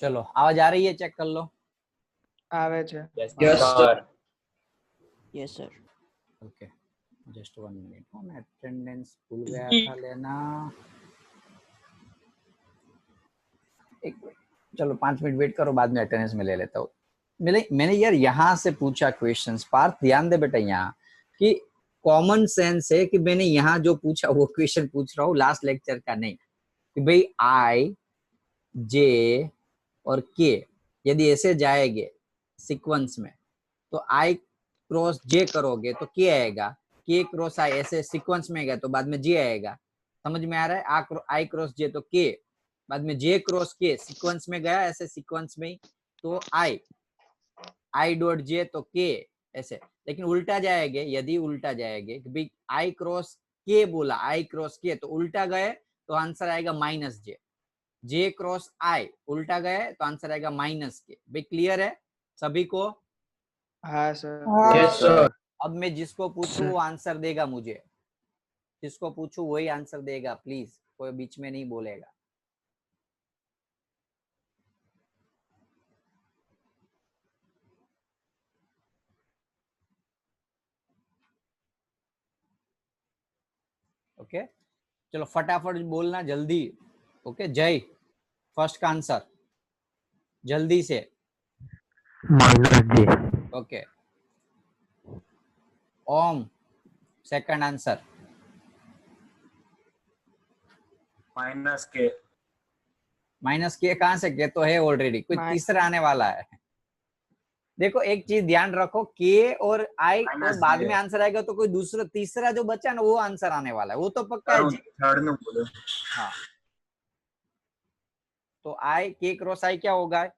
चलो आवाज आ रही है, चेक कर लो। આવે છે। Yes, Yes, sir. yes sir। Okay, just 1 minute, मैं अटेंडेंस भूल गया था लेना। एक मिनट, चलो 5 मिनट वेट करो, बाद में अटेंडेंस में ले लेता हूँ। मैंने यार यहाँ से पूछा क्वेश्चंस, पार्थ ध्यान दे बेटा, यहाँ कि कॉमन सेंस है कि मैंने यहाँ जो पूछा वो क्वेश्चन पूछ रहा हूँ, लास्ट लेक्चर का नहीं। कि भाई आई जे और के यदि ऐसे जाएंगे सीक्वेंस में तो आई क्रॉस जे करोगे तो के आएगा, के क्रॉस आई ऐसे सीक्वेंस में गया तो बाद में जे आएगा। समझ में आ रहा है? आई क्रॉस जे तो के, बाद में जे क्रॉस के सीक्वेंस में गया ऐसे सीक्वेंस में तो आई डॉट जे तो के ऐसे। लेकिन उल्टा जाएंगे, यदि उल्टा जाएंगे कि भाई आई क्रॉस के बोला, आई क्रॉस के तो उल्टा गए तो आंसर आएगा माइनस जे, जे क्रॉस आई उल्टा गए तो आंसर आएगा माइनस के। भाई क्लियर है सभी को? हाँ सर। yes sir। अब मैं जिसको पूछूं वो आंसर देगा, मुझे जिसको पूछूं वही आंसर देगा, प्लीज कोई बीच में नहीं बोलेगा। ओके चलो फटाफट बोलना जल्दी। ओके जय फर्स्ट का आंसर जल्दी से। Minus J. Okay um second answer. Minus K. Minus K कहां से? के तो है ऑलरेडी, कोई तीसरा आने वाला है। देखो एक चीज ध्यान रखो, के और आई और बाद में आंसर आएगा तो कोई दूसरा तीसरा जो बचा ना वो आंसर आने वाला है, वो तो पक्का है जी। थर्ड में बोलो। हाँ तो आई के क्रॉस आई क्या होगा?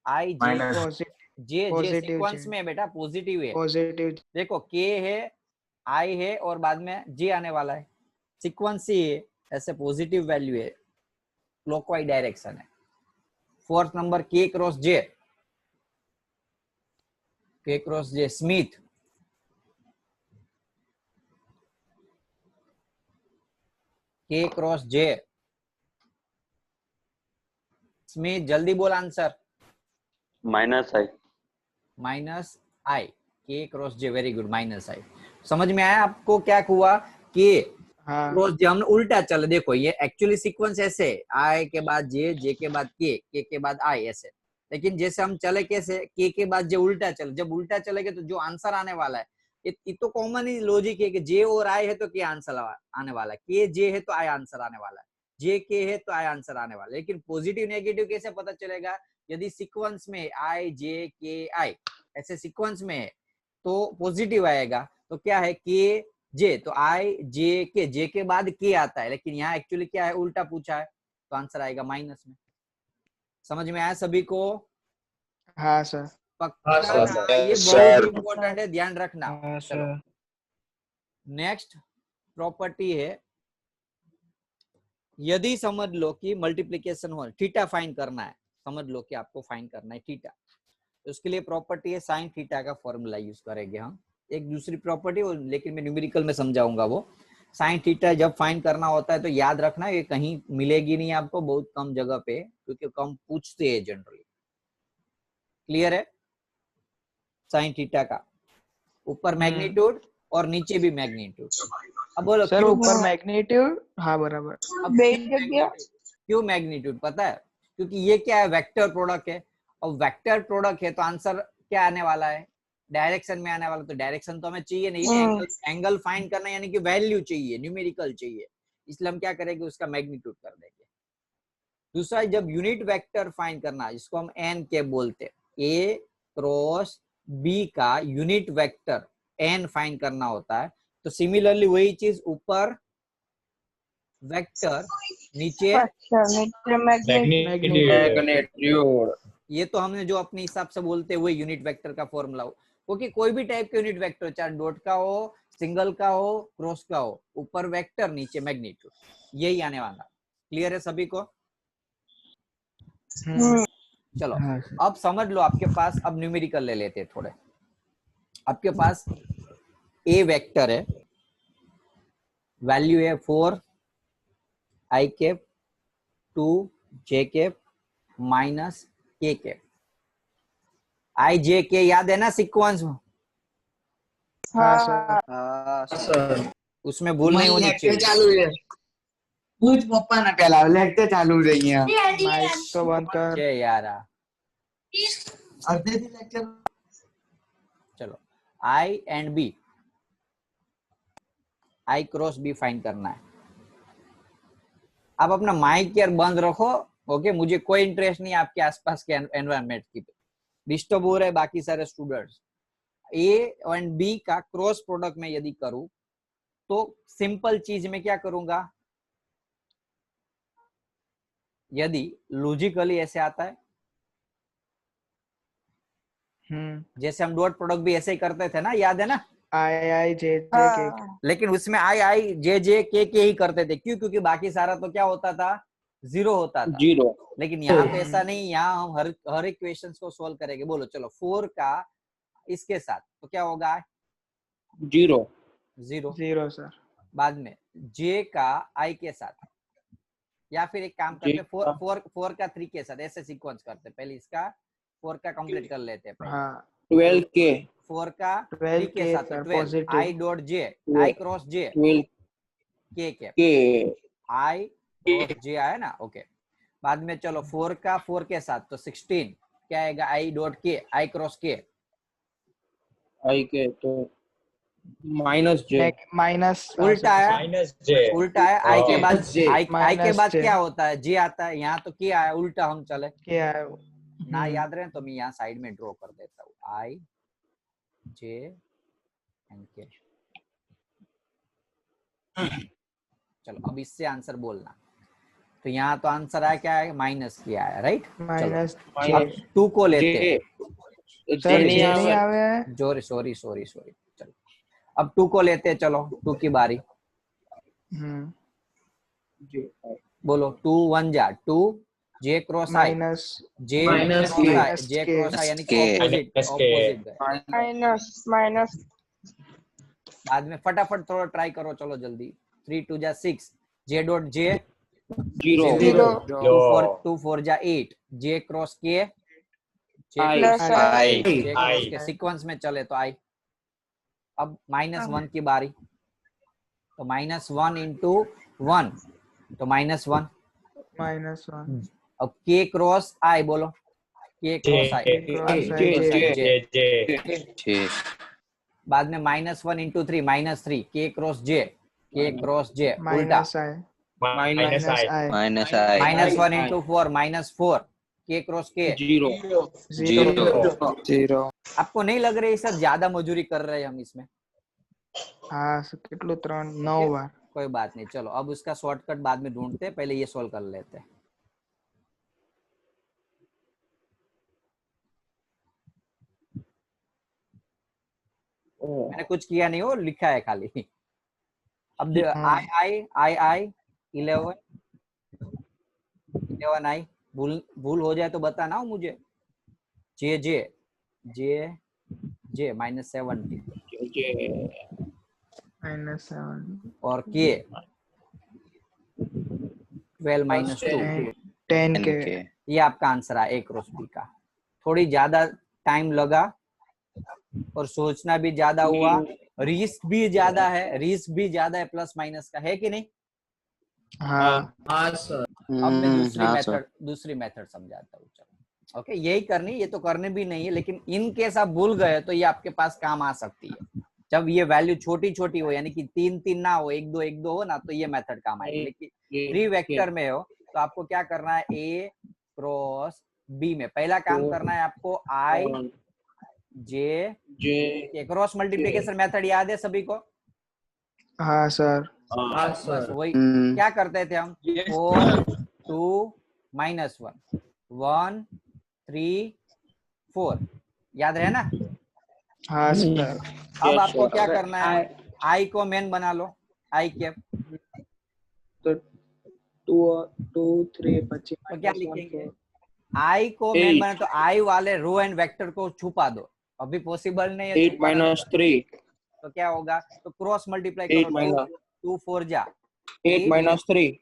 आई जे Minus. जे सीक्वेंस में बेटा पॉजिटिव है। पॉजिटिव। देखो के है, आई है और बाद में जे आने वाला है, सीक्वेंस ही है, ऐसे पॉजिटिव वैल्यू है, क्लॉकवाइज डायरेक्शन है। फोर्थ नंबर के क्रॉस जे, के क्रॉस जे स्मिथ। के क्रॉस जे स्मिथ, जल्दी बोल आंसर। माइनस आई। माइनस आई, के क्रॉस जे, वेरी गुड, माइनस आई। समझ में आया आपको क्या हुआ? के हाँ। क्रॉस जे हमने उल्टा चले, देखो ये एक्चुअली सीक्वेंस ऐसे आई के बाद जे के बाद के बाद आई ऐसे, लेकिन जैसे हम चले कैसे, के बाद जे उल्टा चले, जब उल्टा चलेंगे तो जो आंसर आने वाला है ये तो कॉमन ही लॉजिक है कि जे और आई है तो के आंसर आने वाला है, के जे है तो आई आंसर आने वाला है, जे के है तो आई आंसर आने वाला है। लेकिन पॉजिटिव नेगेटिव कैसे पता चलेगा? यदि सीक्वेंस में आई जे के आई ऐसे सीक्वेंस में है तो पॉजिटिव आएगा, तो क्या है के जे तो आई जे के बाद के आता है, लेकिन यहाँ एक्चुअली क्या है, उल्टा पूछा है तो आंसर आएगा माइनस में। समझ में आया सभी को? हाँ सर। पक्का हाँ, ना? सर। ये Yes, बहुत sir। इंपॉर्टेंट है, ध्यान रखना। हाँ चलो सर। नेक्स्ट प्रॉपर्टी है, यदि समझ लो कि मल्टीप्लिकेशन हो, थीटा फाइंड करना है, समझ लो कि आपको फाइंड करना है थीटा, तो उसके लिए प्रॉपर्टी है साइन थीटा का फॉर्मूला यूज करेंगे हम। एक दूसरी प्रॉपर्टी, लेकिन मैं न्यूमेरिकल में समझाऊंगा वो। साइन थीटा जब फाइंड करना होता है तो याद रखना ये कहीं मिलेगी नहीं आपको, बहुत कम जगह पे, क्योंकि कम पूछते हैं जनरली। क्लियर है? साइन थीटा का ऊपर मैग्नीट्यूड और नीचे भी मैग्नीट्यूड। अब बोलो सर क्यों ऊपर मैग्नीट्यूड। हाँ बराबर। अब क्यों मैग्नीट्यूड पता है? क्योंकि ये क्या है, वेक्टर प्रोडक्ट है, और वेक्टर प्रोडक्ट है तो आंसर क्या आने वाला है? डायरेक्शन में आने वाला। तो डायरेक्शन तो हमें चाहिए नहीं, एंगल फाइंड करना यानी कि वैल्यू चाहिए, न्यूमेरिकल चाहिए, इसलिए हम क्या करेंगे, उसका मैग्नीट्यूड कर देंगे। दूसरा, जब यूनिट वेक्टर फाइंड करना, जिसको हम एन के बोलते हैं, ए क्रॉस बी का यूनिट वेक्टर एन फाइंड करना होता है, तो सिमिलरली वही चीज ऊपर वेक्टर, नीचे मैग्नीट्यूड। ये तो हमने जो अपने हिसाब से बोलते हैं वही यूनिट वेक्टर का फॉर्मूला हो, क्योंकि कोई भी टाइप का यूनिट वेक्टर, चाहे डॉट का हो, सिंगल का हो, क्रॉस का हो, ऊपर वेक्टर नीचे मैग्नीट्यूड, यही आने वाला। क्लियर है सभी को? चलो अब समझ लो, आपके पास अब न्यूमेरिकल ले लेते हैं थोड़े। आपके पास ए वेक्टर है, वैल्यू है 4 i cap 2 j cap minus के कैप। आई जे के याद है ना सीक्वेंस? हाँ सर। उसमें भूल नहीं होनी चाहिए। चालू है पूछ पप्पा ना पहला लेक्चर चालू रही है माइक तो बंद कर। छे यार अर्धे लेक्चर। चलो I and B, I cross B find करना है। आप अपना माइक यार बंद रखो, ओके? मुझे कोई इंटरेस्ट नहीं आपके आसपास के एनवायरनमेंट की, डिस्टर्ब हो रहे बाकी सारे स्टूडेंट्स। ए एंड बी का क्रॉस प्रोडक्ट में यदि करूं तो सिंपल चीज में क्या करूंगा, यदि लॉजिकली ऐसे आता है, जैसे हम डॉट प्रोडक्ट भी ऐसे ही करते थे ना, याद है ना? आई जे के। लेकिन उसमें आई जे के ही करते थे। क्यों? क्योंकि बाकी सारा तो क्या होता था, जीरो होता था। जीरो। लेकिन यहाँ पे ऐसा नहीं, यहाँ हम हर एक क्वेश्चन को सोल्व करेंगे। बोलो चलो 4 का इसके साथ तो क्या होगा, जीरो। जीरो। Zero sir. बाद में जे का आई के साथ, या फिर एक काम करते फोर का 3 के साथ, ऐसे सीक्वेंस करते। पहले इसका 4 का कंप्लीट कर लेते हैं। हाँ 12 के 4 का 3 12 के साथ 12 positive. I dot J, I cross J 12 के कैप, के आई क्रॉस जे आया ना, ओके। बाद में चलो 4 का 4 के साथ तो 16 क्या आएगा, आई डॉट के, आई क्रॉस के, आई के तो माइनस जे। माइनस उल्टा है, माइनस जे। उल्टा है। आई के बाद J, आई के minus बाद J। क्या होता है, जे आता है। यहाँ तो क्या आया, उल्टा हम चले क्या है? ना, याद रहे तो मैं यहाँ साइड में ड्रॉ कर देता हूँ, आई जे एंड के। चलो अब इससे आंसर बोलना। तो यहाँ तो आंसर आया क्या है, माइनस किया है, राइट? माइनस अब 2 को लेते हैं। सर जे नहीं आवे है। सॉरी चलो अब 2 को लेते हैं। चलो 2 की बारी, बोलो 2 1 जा 2, जे क्रॉस आई, माइनस जे माइनस क्रॉस के। आई, जे क्रॉस आई यानी कि ऑपोजिट माइनस के। ऑपोजिट। माइनस बाद में फटाफट थोड़ा ट्राई करो, चलो जल्दी। 3 2 जा 6, J dot J zero. Zero 2 4 जा 8, जे क्रॉस के, जे आई। क्रॉस के, आई। जे क्रॉस आई। के सीक्वेंस में चले तो आई। अब -1 की बारी, तो -1 इंटू 1 तो -1। Minus one. अब के क्रॉस आई, बोलो के क्रॉस आई, जे। बाद में -1 इंटू 3 -3, के क्रॉस जे, के क्रॉस जे उल्टा, माइनस आई। माइनस आई। माइनस आई। -1 इंटू 4 -4, के क्रॉस के जीरो। जीरो। आपको नहीं लग रही सर ज्यादा मजूरी कर रहे हैं हम इसमें? हाँ કેટલું 9 बार। कोई बात नहीं, चलो अब उसका शॉर्टकट बाद में ढूंढते हैं, पहले ये सॉल्व कर लेते हैं। मैंने कुछ किया नहीं हो, लिखा है खाली। अब आई 11 आई, भूल हो जाए तो बताना हो मुझे। जे जे जे जे -70 -7 और के 12 -2, 10 के। ये आपका आंसर है ए क्रॉस बी का। थोड़ी ज्यादा टाइम लगा और सोचना भी ज्यादा हुआ, रिस्क भी ज्यादा है, प्लस माइनस का है कि नहीं? हाँ हाँ सर। अब मैं दूसरी मेथड समझाता हूँ। चलो ओके, यही करनी, ये तो करने भी नहीं है, लेकिन इन केस आप भूल गए तो ये आपके पास काम आ सकती है। जब ये वैल्यू छोटी छोटी हो, यानी कि 3 3 ना हो, 1 2 1 2 हो ना, तो ये मेथड काम आएगी। लेकिन 3 वेक्टर में हो तो आपको क्या करना है, ए क्रॉस बी में पहला काम करना है आपको, आई जे के क्रॉस मल्टीप्लिकेशन मेथड याद है सभी को? हाँ सर। बस वही क्या करते थे हम, 4 2 -1 1 3 4, याद रहे ना? हाँ सर। अब आपको क्या करना है, आई को मेन बना लो, आई कैप। तो 2 3 25 तो क्या लिखेंगे, आई को मेन बना, तो आई वाले रो एंड वेक्टर को छुपा दो, अभी पॉसिबल नहीं है। 8 - 3 तो क्या होगा, तो क्रॉस मल्टीप्लाई करो, 2 4 जा 8 - 3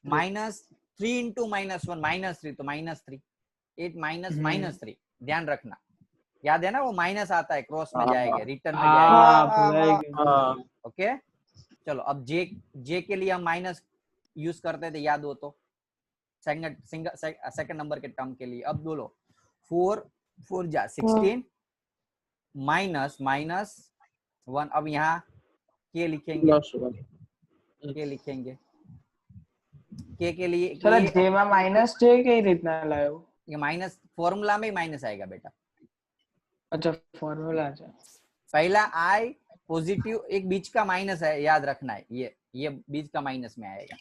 माइनस 3 इंटू -1 -3 तो -3, 8 माइनस -3 ध्यान रखना, याद है ना, वो माइनस आता है, क्रॉस में जाएगा, रिटर्न में जाएगा। हाँ भुलाई गई। हाँ ओके चलो अब जे के लिए हम माइनस यूज करते थे, याद हो तो, सेकंड नंबर के टर्म के लिए। अब बोलो 4 जा 16 -1, अब यहाँ के लिखेंगे, +1 के लिखेंगे, के लिए સર के, જેમાં માઇનસ છે કઈ રીતના લાવ્યો? ये माइनस फॉर्मूला में माइनस आएगा बेटा। अच्छा फॉर्मूला છે। पहला आई पॉजिटिव, एक बीच का माइनस है, याद रखना है, ये बीच का माइनस में आएगा।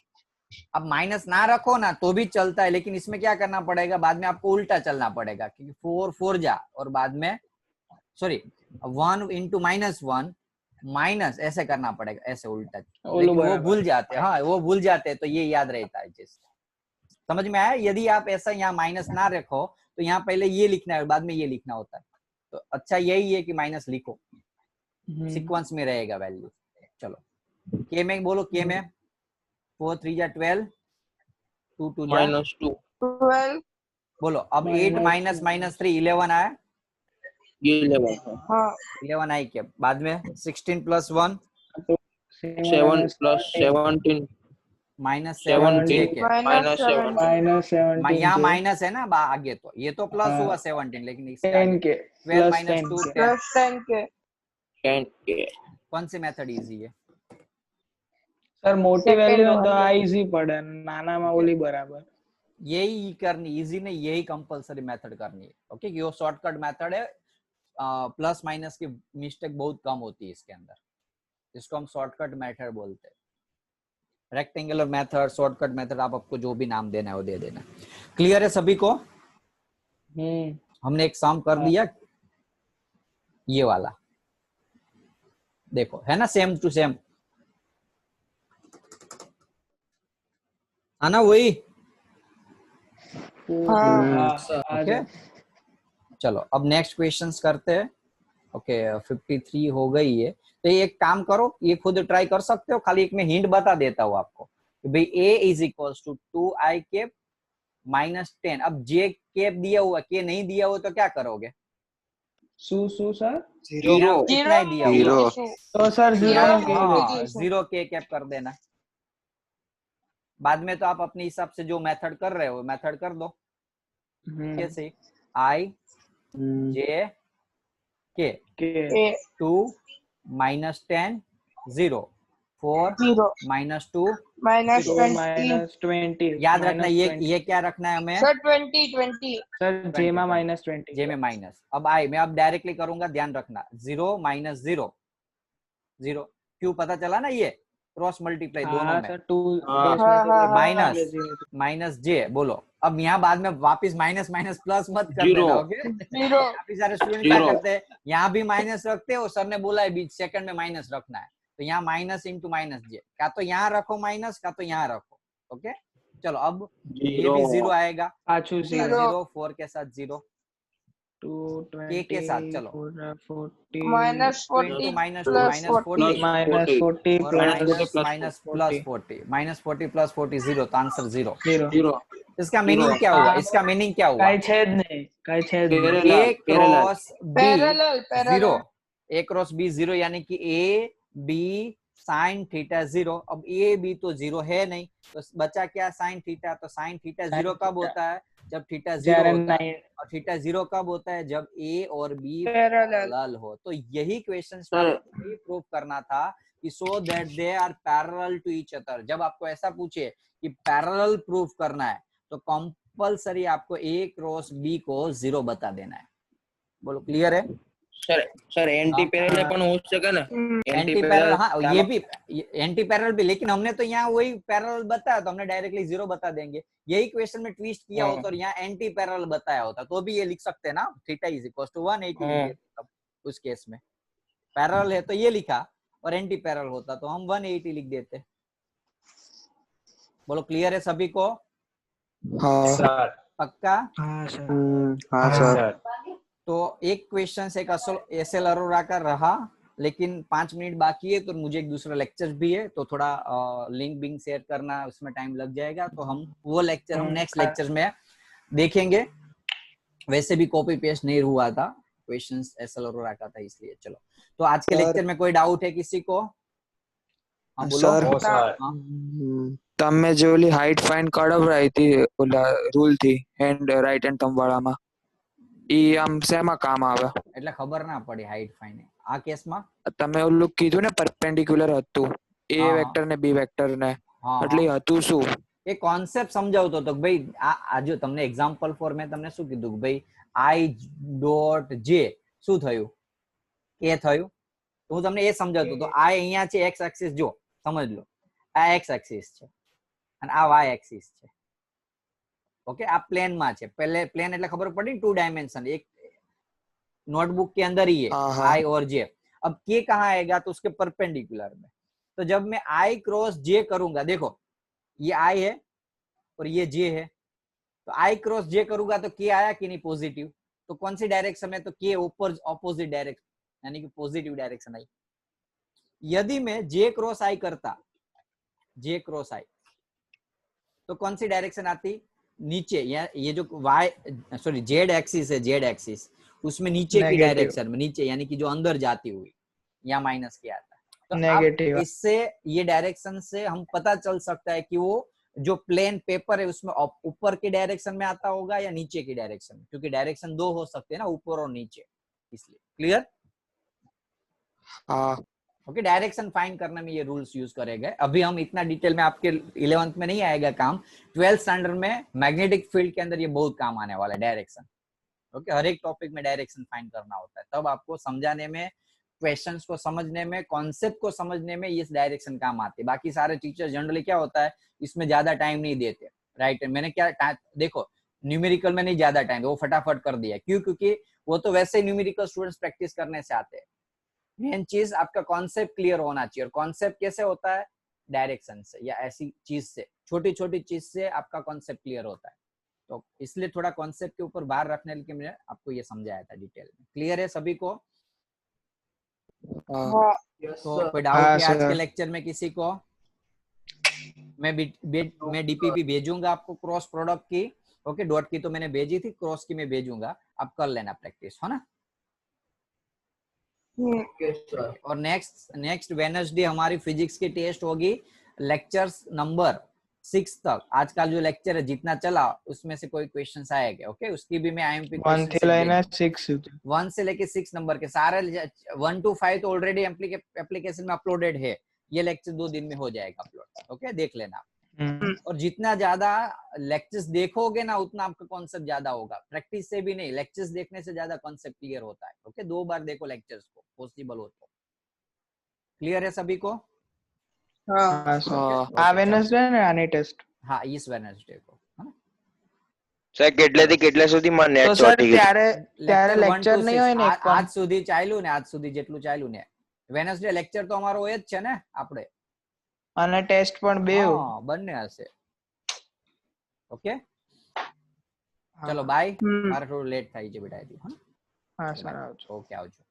अब माइनस ना रखो ना तो भी चलता है, लेकिन इसमें क्या करना पड़ेगा, बाद में आपको उल्टा चलना पड़ेगा, क्योंकि 4 जा और बाद में सॉरी 1 इंटू -1 माइनस ऐसे करना पड़ेगा, ऐसे उल्टा, लेकिन वो भूल जाते हैं, हाँ वो भूल जाते हैं, तो ये याद रहता है। जैसे समझ में आया, यदि आप ऐसा यहाँ माइनस ना रखो तो यहाँ पहले ये लिखना है, बाद में ये लिखना होता है, तो अच्छा यही है कि माइनस लिखो, सीक्वेंस में रहेगा वैल्यू। चलो के में बोलो, के में 4 3 जा 12, 2 2 जा -2 12 बोलो। अब 8 -3 11 आया, ये 11 है। हाँ 11 आई के बाद में 16 + 1 7 + 17 -7 जे के, -17 यहाँ माइनस है ना आगे, तो ये तो प्लस हुआ 17, लेकिन इसके 10 आगे के 12 - 2 10। +10 के 10 के कौन सी मेथड इजी है? સર મોટી Second વેલ્યુ one. તો આ ઈઝી પડે, નાનામાં ઓલી બરાબર। यही करनी, इजी नहीं, यही कंपलसरी मेथड करनी है। ओके ये शॉर्टकट मेथड है, प्लस माइनस की मिस्टेक बहुत कम होती है इसके अंदर, इसको हम शॉर्टकट मेथड बोलते हैं। रेक्टेंगुलर मेथड, शॉर्टकट मेथड, आप आपको जो भी नाम देना है वो दे देना। क्लियर है सभी को? हमने एक सम कर दिया, ये वाला देखो है ना, सेम टू सेम है ना, वही। ओके चलो अब नेक्स्ट क्वेश्चंस करते हैं। ओके 53 हो गई है, तो ये एक काम करो, ये खुद ट्राई कर सकते हो, खाली एक मैं हिंट बता देता हूँ आपको कि भाई a is equal to 2i cap -10। अब j कैप दिया हुआ, के नहीं दिया हुआ तो क्या करोगे? શું સર? इतना ही दिया हुआ, તો સર 0 के कैप कर देना, बाद में तो आप अपने हिसाब से जो मेथड कर रहे हो मेथड कर दो। कैसे? i j k 2 -10 0 4 -2 -20 याद रखना, ये क्या रखना है हमें? सर 20 सर जेमा -20 जे में माइनस। अब आई मैं अब डायरेक्टली करूंगा, ध्यान रखना 0 -0 0, क्यों पता चला ना, ये क्रॉस मल्टीप्लाई दोनों में, माइनस जे बोलो। अब यहाँ बाद में वापस माइनस प्लस मत कर देना, ओके? काफी सारे स्टूडेंट क्या करते हैं, यहाँ भी माइनस रखते हैं, और सर ने बोला है बीच सेकंड में माइनस रखना है, तो यहाँ माइनस इंटू माइनस जे, क्या तो यहाँ रखो माइनस, क्या तो यहाँ रखो। ओके चलो अब ये भी 0 आएगा, 0 4 के साथ 0 के साथ, चलो -40 -2 -40 प्लस 40 0, तो आंसर 0। इसका मीनिंग क्या हुआ? इसका मीनिंग क्या हुआ? કાઈ છે જ નહીં, કાઈ છે જ નહીં। a cross b parallel 0, a cross b 0, यानी कि a b साइन थीटा 0। अब a b तो 0 है नहीं, तो बचा क्या? Sine theta. तो साइन थीटा 0 कब होता है? जब थीटा 0 होता है, और थीटा 0 कब होता है? जब a और b पैरेलल हो। तो यही क्वेश्चन प्रूव करना था कि so that they are parallel to each other. जब आपको ऐसा पूछे कि पैरेलल प्रूव करना है, तो कंपलसरी आपको a क्रॉस b को 0 बता देना है। बोलो क्लियर है? सर एंटी पैरेलल पण हो सके ना, एंटी पैरेलल, हाँ ये भी एंटी पैरेलल भी, लेकिन हमने तो यहाँ वही पैरेलल बताया, तो हमने डायरेक्टली 0 बता देंगे। यही क्वेश्चन में ट्विस्ट किया होता और यहाँ एंटी पैरेलल बताया होता, तो भी ये लिख सकते हैं ना, थीटा इज इक्वल टू 180। उस केस में पैरेलल है तो ये लिखा, और एंटी पैरेलल होता तो हम 180 लिख देते। बोलो क्लियर है सभी को? सर पक्का? हाँ सर। तो एक क्वेश्चन एक एसएल अरोरा का रहा, लेकिन 5 मिनट बाकी है तो मुझे एक दूसरा लेक्चर भी है, तो थोड़ा लिंक बिंक शेयर करना उसमें टाइम लग जाएगा, तो हम वो लेक्चर हम नेक्स्ट लेक्चर में देखेंगे। वैसे भी कॉपी पेस्ट नहीं हुआ था, क्वेश्चंस एसएल और रखा था इसलिए। चलो, तो आज के सर। लेक्चर में कोई डाउट है किसी को? हाँ बोलो। सर। हाँ, हाँ, તમે જે ઓલી હાઈટ ફાઇન કઢાવરાઈ હતી ઓલા રૂલ થી હેન્ડ રાઈટ હેન્ડ થંબ વાળામાં ઈ આમ શેમાં કામ આવે? એટલે ખબર ના પડી હાઈટ ફાઈન આ કેસમાં। તમે ઓલું કીધું ને પરપેન્ડિક્યુલર હતું એ હા, વેક્ટર ને બી વેક્ટર ને, हाँ એટલે हाँ, હતું શું? એ કોન્સેપ્ટ સમજાવતો હતો કે ભાઈ આ જો તમને એક્ઝામ્પલ ફોર મેં તમને શું કીધું કે ભાઈ i ડોટ જે શું થયું, એ થયું, તો હું તમને એ સમજાવતો હતો। આ અહીંયા છે x એક્સિસ, જો સમજ લો આ x એક્સિસ છે અને આ y એક્સિસ છે। ओके, आप प्लेन में છે, पहले प्लेन એટલે ખબર પડી, 2 डायमेंशन, एक नोटबुक के अंदर ही है हाँ, हाँ। आई और जे। अब के कहाँ आएगा, तो उसके परपेंडिकुलर में। तो जब मैं आई क्रॉस जे करूंगा, देखो ये आई है और ये जे है, तो आई क्रॉस जे करूंगा तो के आया कि नहीं पॉजिटिव, तो कौन सी डायरेक्शन में, तो के ऊपर ऑपोजिट डायरेक्शन, यानी कि पॉजिटिव डायरेक्शन आई। यदि मैं जे क्रॉस आई करता, जे क्रॉस आई, तो कौन सी डायरेक्शन आती, नीचे। ये जो वाई सॉरी जेड एक्सिस है, जेड एक्सिस उसमें नीचे की Negative. डायरेक्शन में, नीचे यानी कि जो अंदर जाती हुई, या माइनस किया था। तो अब Negative. इससे ये डायरेक्शन से हम पता चल सकता है कि वो जो प्लेन पेपर है उसमें ऊपर की डायरेक्शन में आता होगा या नीचे की डायरेक्शन में, क्योंकि डायरेक्शन 2 हो सकते हैं ना, ऊपर और नीचे, इसलिए। क्लियर? हाँ। ओके, डायरेक्शन फाइंड करने में ये रूल्स यूज करे गए। अभी हम इतना डिटेल में, आपके 11th में नहीं आएगा काम, 12th स्टैंडर्ड में मैग्नेटिक फील्ड के अंदर ये बहुत काम आने वाला है, डायरेक्शन। ओके, हर एक टॉपिक में डायरेक्शन फाइंड करना होता है, तब आपको समझाने में, क्वेश्चंस को समझने में, कॉन्सेप्ट को समझने में ये डायरेक्शन काम आती है। बाकी सारे टीचर जनरली क्या होता है, इसमें ज्यादा टाइम नहीं देते, राइट। मैंने क्या देखो, न्यूमेरिकल में नहीं ज्यादा टाइम, वो फटाफट कर दिया, क्यों? क्योंकि वो तो वैसे ही न्यूमेरिकल स्टूडेंट्स प्रैक्टिस करने से आते हैं। मेन चीज आपका कॉन्सेप्ट क्लियर होना चाहिए, और कॉन्सेप्ट कैसे होता है, डायरेक्शन से, या ऐसी चीज से, छोटी छोटी चीज से आपका कॉन्सेप्ट क्लियर होता है। तो इसलिए थोड़ा कॉन्सेप्ट के ऊपर बाहर रखने के लिए मैंने आपको ये समझाया था डिटेल में। क्लियर है सभी को? हाँ। हाँ, तो कोई डाउट हाँ, है आज के सर। लेक्चर में किसी को? मैं डीपीपी भेजूंगा आपको, क्रॉस प्रोडक्ट की। ओके, डॉट की तो मैंने भेजी थी, क्रॉस की मैं भेजूंगा, आप कर लेना प्रैक्टिस, है ना। और नेक्स्ट वेडनेसडे हमारी फिजिक्स की टेस्ट होगी, लेक्चर्स नंबर 6 तक। आज का जो लेक्चर है जितना चला उसमें से कोई क्वेश्चंस आएंगे। ओके, उसकी भी मैं आईएमपी 1 થી લઈને 6 સુધી। 1 से लेके 6 नंबर के सारे, 1 to 5 तो ऑलरेडी एप्लीकेशन में अपलोडेड है, ये लेक्चर 2 दिन में हो जाएगा अपलोड। ओके, देख लेना। और जितना ज्यादा लेक्चर्स देखोगे ना, उतना आपका कॉन्सेप्ट ज्यादा होगा। प्रैक्टिस से भी नहीं, लेक्चर्स देखने से ज्यादा कॉन्सेप्ट क्लियर होता है। ओके, 2 बार देखो लेक्चर्स को, पॉसिबल हो तो। क्लियर है सभी को? हाँ, હા સર। हाँ। આ વેનસડે ને આની ટેસ્ટ? हाँ, इस वेडनेसडे को, है ना। સાહેબ કેટલેથી કેટલે સુધીમાં તો નેટ સર ચોટી ગઈ? ત્યારે ત્યારે લેક્ચર 1 લેક્ચર to નહીં 6 હોય ને એક આજ સુધી ચાલ્યું ને, આજ સુધી જેટલું ચાલ્યું ને, વેડનેસડે લેક્ચર તો અમારો હોય જ છે ને આપણે, અને ટેસ્ટ પણ બેવ। હા બંને હશે। ઓકે, ચલો બાય, હમ। મારે થોડું લેટ થાય છે બેટા, હા સર આવજો। ઓકે આવજો।